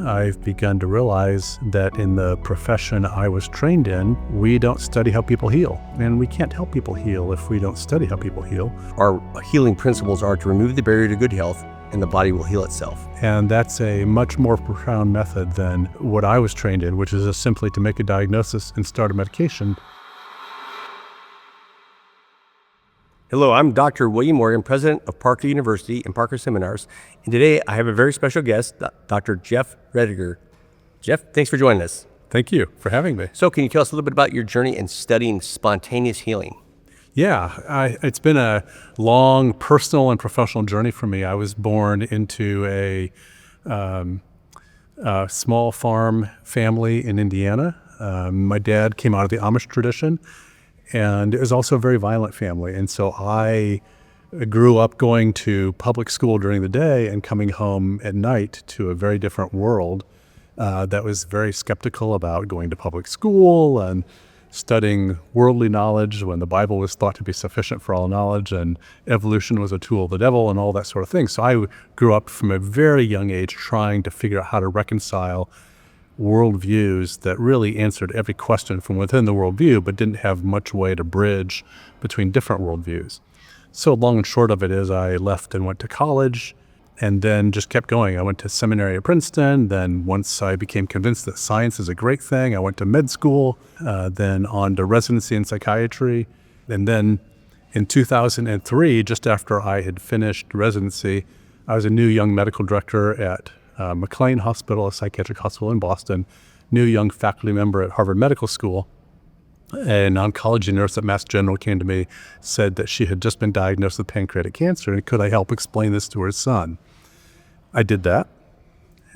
I've begun to realize that in the profession I was trained in, we don't study how people heal. And we can't help people heal if we don't study how people heal. Our healing principles are to remove the barrier to good health, and the body will heal itself. And that's a much more profound method than what I was trained in, which is just simply to make a diagnosis and start a medication. Hello, I'm Dr. William Morgan, president of Parker University and Parker Seminars, and today I have a very special guest, Dr. Jeff Rediger. Jeff, thanks for joining us. Thank you for having me. So can you tell us a little bit about your journey in studying spontaneous healing? Yeah, it's been a long personal and professional journey for me. I was born into a small farm family in Indiana. My dad came out of the Amish tradition, and it was also a very violent family. And so I grew up going to public school during the day and coming home at night to a very different world that was very skeptical about going to public school and studying worldly knowledge when the Bible was thought to be sufficient for all knowledge and evolution was a tool of the devil and all that sort of thing. So I grew up from a very young age trying to figure out how to reconcile worldviews that really answered every question from within the worldview, but didn't have much way to bridge between different worldviews. So long and short of it is I left and went to college and then just kept going. I went to seminary at Princeton. Then once I became convinced that science is a great thing, I went to med school, then on to residency in psychiatry. And then in 2003, just after I had finished residency, I was a new young medical director at McLean Hospital, a psychiatric hospital in Boston, new young faculty member at Harvard Medical School. An oncology nurse at Mass General came to me, said that she had just been diagnosed with pancreatic cancer, and could I help explain this to her son? I did that,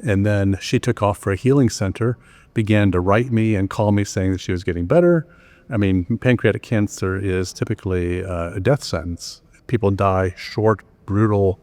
and then she took off for a healing center, began to write me and call me saying that she was getting better. I mean, pancreatic cancer is typically a death sentence. People die short, brutal,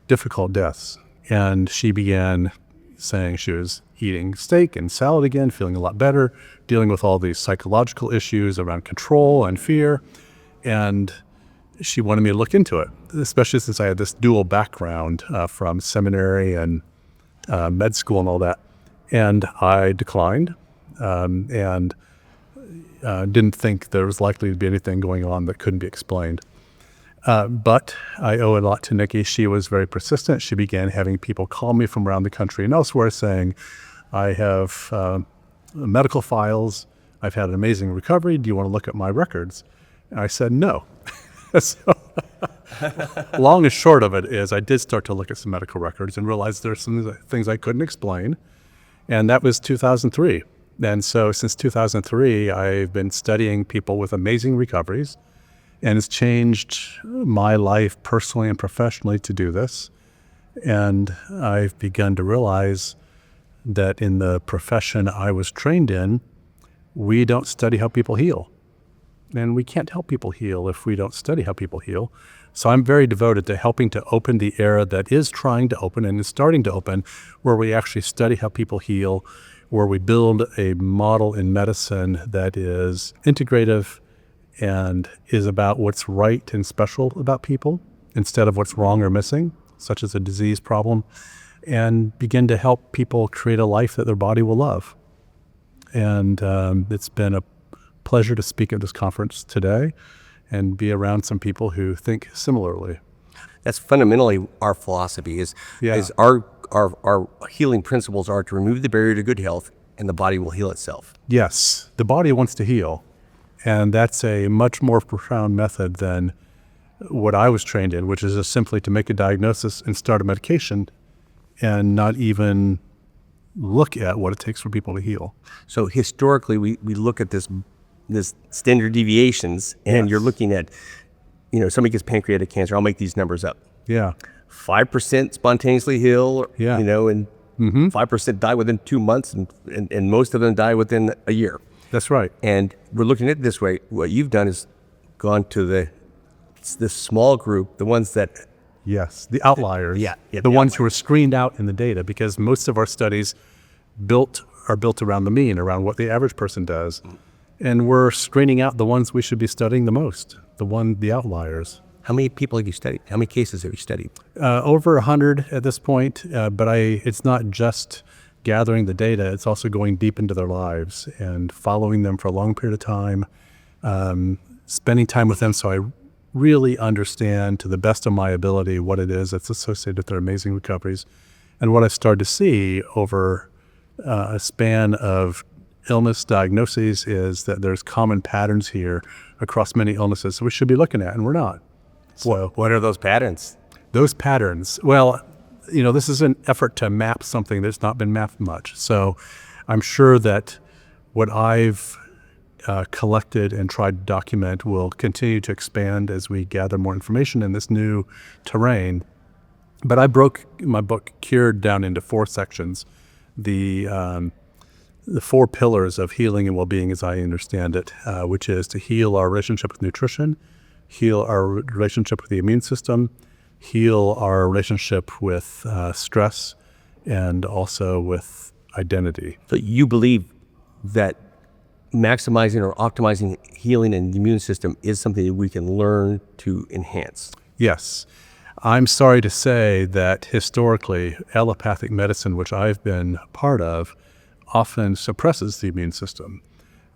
difficult deaths. And she began saying she was eating steak and salad again, feeling a lot better, dealing with all these psychological issues around control and fear. And she wanted me to look into it, especially since I had this dual background from seminary and med school and all that. And I declined and didn't think there was likely to be anything going on that couldn't be explained. But I owe a lot to Nikki. She was very persistent. She began having people call me from around the country and elsewhere saying, I have medical files. I've had an amazing recovery. Do you want to look at my records? And I said, no. So long and short of it is I did start to look at some medical records and realized there's some things I couldn't explain. And that was 2003. And so since 2003, I've been studying people with amazing recoveries. And it's changed my life personally and professionally to do this. And I've begun to realize that in the profession I was trained in, we don't study how people heal. And we can't help people heal if we don't study how people heal. So I'm very devoted to helping to open the era that is trying to open and is starting to open, where we actually study how people heal, where we build a model in medicine that is integrative and is about what's right and special about people instead of what's wrong or missing, such as a disease problem, and begin to help people create a life that their body will love. And it's been a pleasure to speak at this conference today and be around some people who think similarly. That's fundamentally our philosophy is our healing principles are to remove the barrier to good health, and the body will heal itself. Yes, the body wants to heal. And that's a much more profound method than what I was trained in, which is just simply to make a diagnosis and start a medication and not even look at what it takes for people to heal. So historically, we look at this standard deviations, and you're looking at, somebody gets pancreatic cancer. I'll make these numbers up. Yeah. 5% spontaneously heal, Yeah. And 5% die within 2 months, and most of them die within a year. That's right. And we're looking at it this way. What you've done is gone to this small group, the ones that... Yes, the outliers. The ones who are screened out in the data, because most of our studies are built around the mean, around what the average person does. And we're screening out the ones we should be studying the most, the outliers. How many people have you studied? How many cases have you studied? Over 100 at this point, but it's not just gathering the data, it's also going deep into their lives and following them for a long period of time, spending time with them so I really understand to the best of my ability what it is that's associated with their amazing recoveries. And what I've started to see over a span of illness diagnoses is that there's common patterns here across many illnesses we should be looking at, and we're not. So What are those patterns? those patterns, well, this is an effort to map something that's not been mapped much. So I'm sure that what I've collected and tried to document will continue to expand as we gather more information in this new terrain. But I broke my book Cured down into 4 sections. The 4 pillars of healing and well-being as I understand it, which is to heal our relationship with nutrition, heal our relationship with the immune system, heal our relationship with stress, and also with identity. So you believe that maximizing or optimizing healing and the immune system is something that we can learn to enhance. Yes. I'm sorry to say that historically, allopathic medicine, which I've been part of, often suppresses the immune system.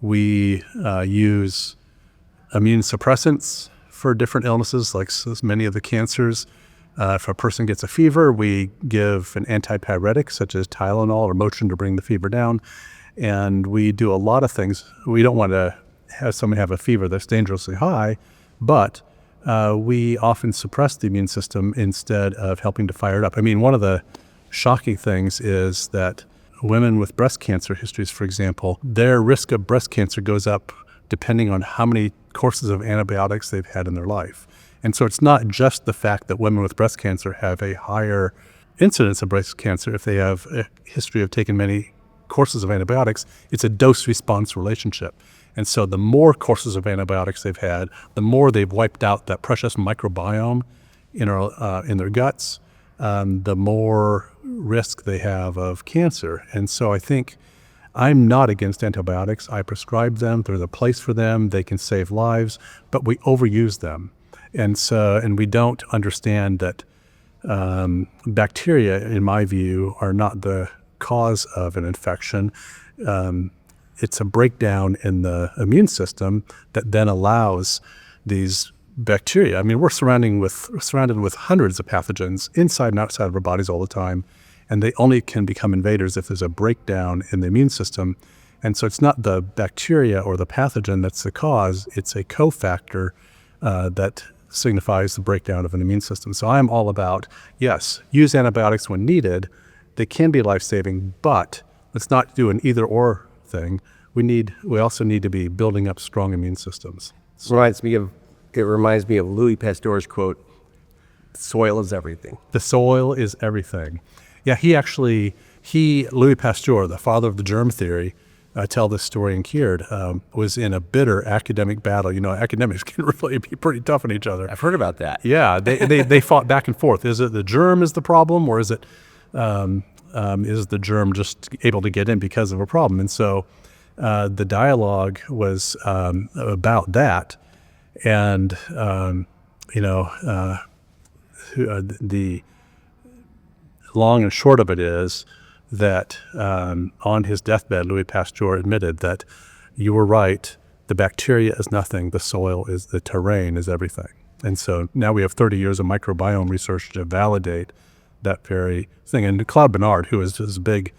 We use immune suppressants for different illnesses, like many of the cancers. If a person gets a fever, we give an antipyretic, such as Tylenol or Motrin, to bring the fever down. And we do a lot of things. We don't want to have someone have a fever that's dangerously high, but we often suppress the immune system instead of helping to fire it up. I mean, one of the shocking things is that women with breast cancer histories, for example, their risk of breast cancer goes up depending on how many courses of antibiotics they've had in their life. And so it's not just the fact that women with breast cancer have a higher incidence of breast cancer if they have a history of taking many courses of antibiotics. It's a dose-response relationship. And so the more courses of antibiotics they've had, the more they've wiped out that precious microbiome in their guts, the more risk they have of cancer. And so I think I'm not against antibiotics. I prescribe them. There's a place for them. They can save lives, but we overuse them. And we don't understand that bacteria, in my view, are not the cause of an infection. It's a breakdown in the immune system that then allows these bacteria. I mean, we're surrounded with hundreds of pathogens inside and outside of our bodies all the time, and they only can become invaders if there's a breakdown in the immune system. And so it's not the bacteria or the pathogen that's the cause, it's a cofactor that signifies the breakdown of an immune system. So I'm all about, yes, use antibiotics when needed. They can be life-saving, but let's not do an either-or thing. We also need to be building up strong immune systems. It reminds me of Louis Pasteur's quote, "Soil is everything." The soil is everything. Yeah, Louis Pasteur, the father of the germ theory, I tell this story in Cured, was in a bitter academic battle. Academics can really be pretty tough on each other. I've heard about that. Yeah, they fought back and forth. Is it the germ is the problem, or is the germ just able to get in because of a problem? And so the dialogue was about that. And, the long and short of it is that on his deathbed, Louis Pasteur admitted that you were right. The bacteria is nothing. The soil is the terrain is everything. And so now we have 30 years of microbiome research to validate that very thing. And Claude Bernard, who is his big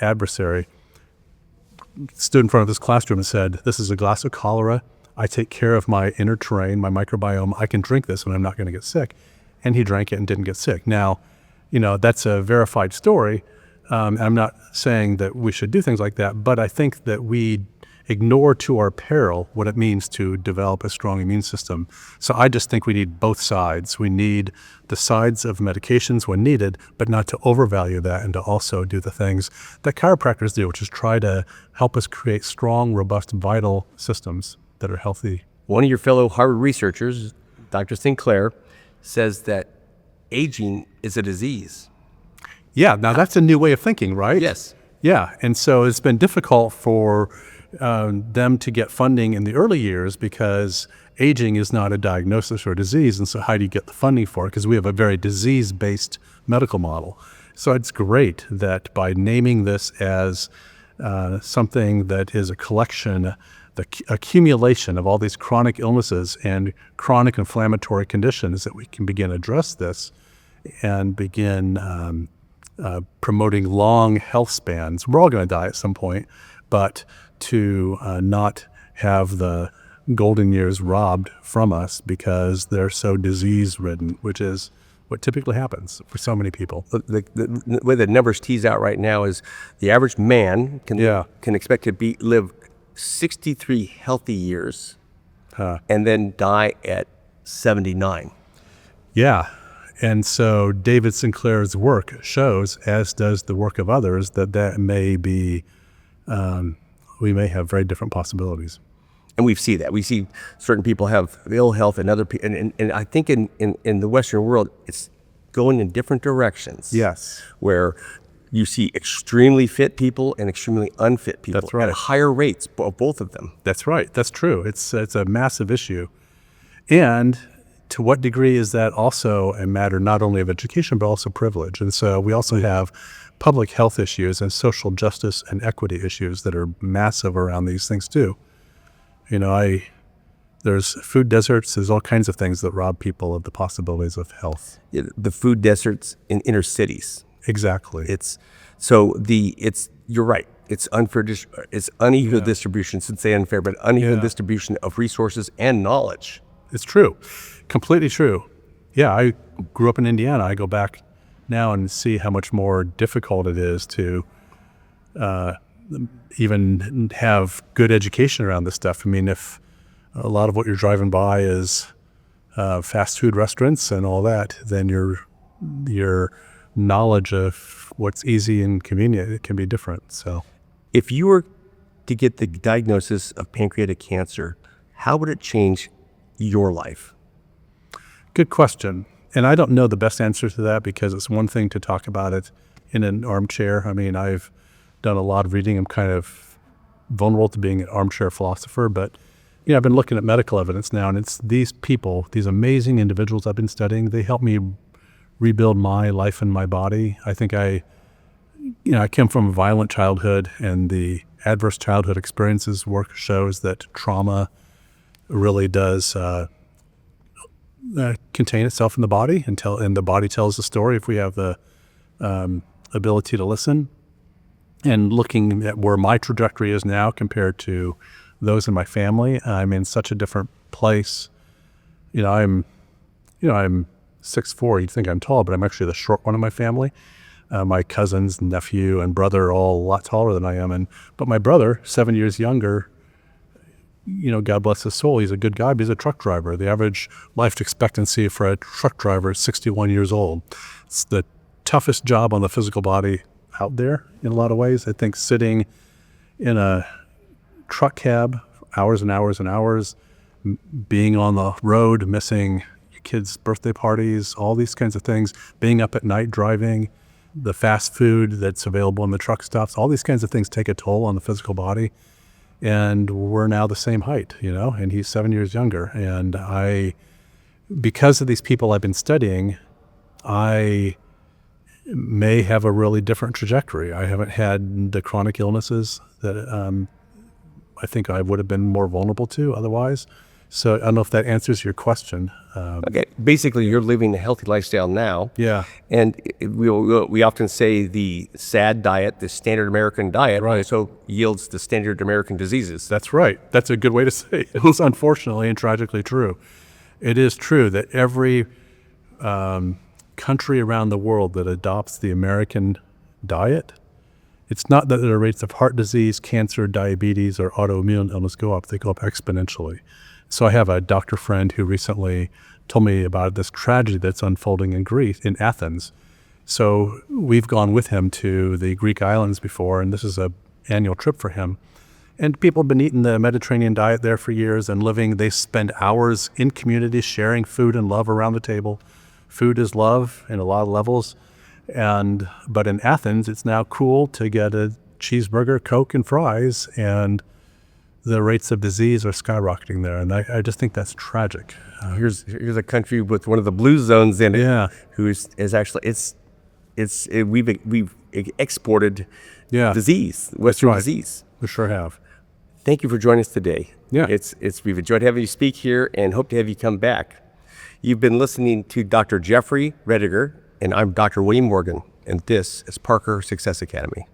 adversary, stood in front of this classroom and said, "This is a glass of cholera. I take care of my inner terrain, my microbiome. I can drink this and I'm not going to get sick." And he drank it and didn't get sick. Now, that's a verified story. I'm not saying that we should do things like that, but I think that we ignore to our peril what it means to develop a strong immune system. So I just think we need both sides. We need the sides of medications when needed, but not to overvalue that and to also do the things that chiropractors do, which is try to help us create strong, robust, vital systems that are healthy. One of your fellow Harvard researchers, Dr. Sinclair, says that aging is a disease. Yeah, now that's a new way of thinking, right? Yes. Yeah, and so it's been difficult for them to get funding in the early years because aging is not a diagnosis or a disease, and so how do you get the funding for it? Because we have a very disease-based medical model. So it's great that by naming this as something that is a collection, the accumulation of all these chronic illnesses and chronic inflammatory conditions, that we can begin to address this and begin promoting long health spans. We're all going to die at some point, but to not have the golden years robbed from us because they're so disease-ridden, which is what typically happens for so many people. The way the numbers tease out right now is the average man can expect to live 63 healthy years and then die at 79. Yeah. And so David Sinclair's work shows, as does the work of others, that may be, we may have very different possibilities. And we see that. We see certain people have ill health and other people. And I think in the Western world, it's going in different directions. Yes. Where you see extremely fit people and extremely unfit people. That's right. At higher rates, both of them. That's right. That's true. It's a massive issue. And to what degree is that also a matter not only of education, but also privilege? And so we also have public health issues and social justice and equity issues that are massive around these things too. You know, there's food deserts, there's all kinds of things that rob people of the possibilities of health. Yeah, the food deserts in inner cities. Exactly. You're right. It's unfair. It's uneven distribution. Shouldn't say unfair, but uneven distribution of resources and knowledge. It's true. Completely true. Yeah, I grew up in Indiana. I go back now and see how much more difficult it is to even have good education around this stuff. I mean, if a lot of what you're driving by is fast food restaurants and all that, then your knowledge of what's easy and convenient, it can be different. So, if you were to get the diagnosis of pancreatic cancer, how would it change your life? Good question. And I don't know the best answer to that, because it's one thing to talk about it in an armchair. I mean, I've done a lot of reading. I'm kind of vulnerable to being an armchair philosopher, but I've been looking at medical evidence now, and it's these people, these amazing individuals I've been studying. They help me rebuild my life and my body. I think I came from a violent childhood, and the adverse childhood experiences work shows that trauma really does contain itself in the body, and the body tells the story if we have the ability to listen. And looking at where my trajectory is now compared to those in my family, I'm in such a different place. I'm 6'4". You'd think I'm tall, but I'm actually the short one in my family. My cousins, nephew, and brother are all a lot taller than I am. But my brother, 7 years younger, God bless his soul, he's a good guy, but he's a truck driver. The average life expectancy for a truck driver is 61 years old. It's the toughest job on the physical body out there in a lot of ways. I think sitting in a truck cab hours and hours and hours, being on the road, missing your kids' birthday parties, all these kinds of things, being up at night driving, the fast food that's available in the truck stops, all these kinds of things take a toll on the physical body. And we're now the same height, and he's 7 years younger. And because of these people I've been studying, I may have a really different trajectory. I haven't had the chronic illnesses that I think I would have been more vulnerable to otherwise. So I don't know if that answers your question. Okay, basically you're living a healthy lifestyle now. Yeah. And we often say the SAD diet, the standard American diet, also yields the standard American diseases. That's right. That's a good way to say it. It's unfortunately and tragically true. It is true that every country around the world that adopts the American diet, it's not that the rates of heart disease, cancer, diabetes, or autoimmune illness go up. They go up exponentially. So I have a doctor friend who recently told me about this tragedy that's unfolding in Greece, in Athens. So we've gone with him to the Greek islands before, and this is an annual trip for him. And people have been eating the Mediterranean diet there for years and living. They spend hours in communities sharing food and love around the table. Food is love in a lot of levels. But in Athens, it's now cool to get a cheeseburger, Coke, and fries, and the rates of disease are skyrocketing there. And I just think that's tragic. Here's a country with one of the blue zones in it, Yeah. who is actually, we've exported Yeah. disease, Western right. disease. We sure have. Thank you for joining us today. Yeah. We've enjoyed having you speak here and hope to have you come back. You've been listening to Dr. Jeffrey Rediger, and I'm Dr. William Morgan, and this is Parker Success Academy.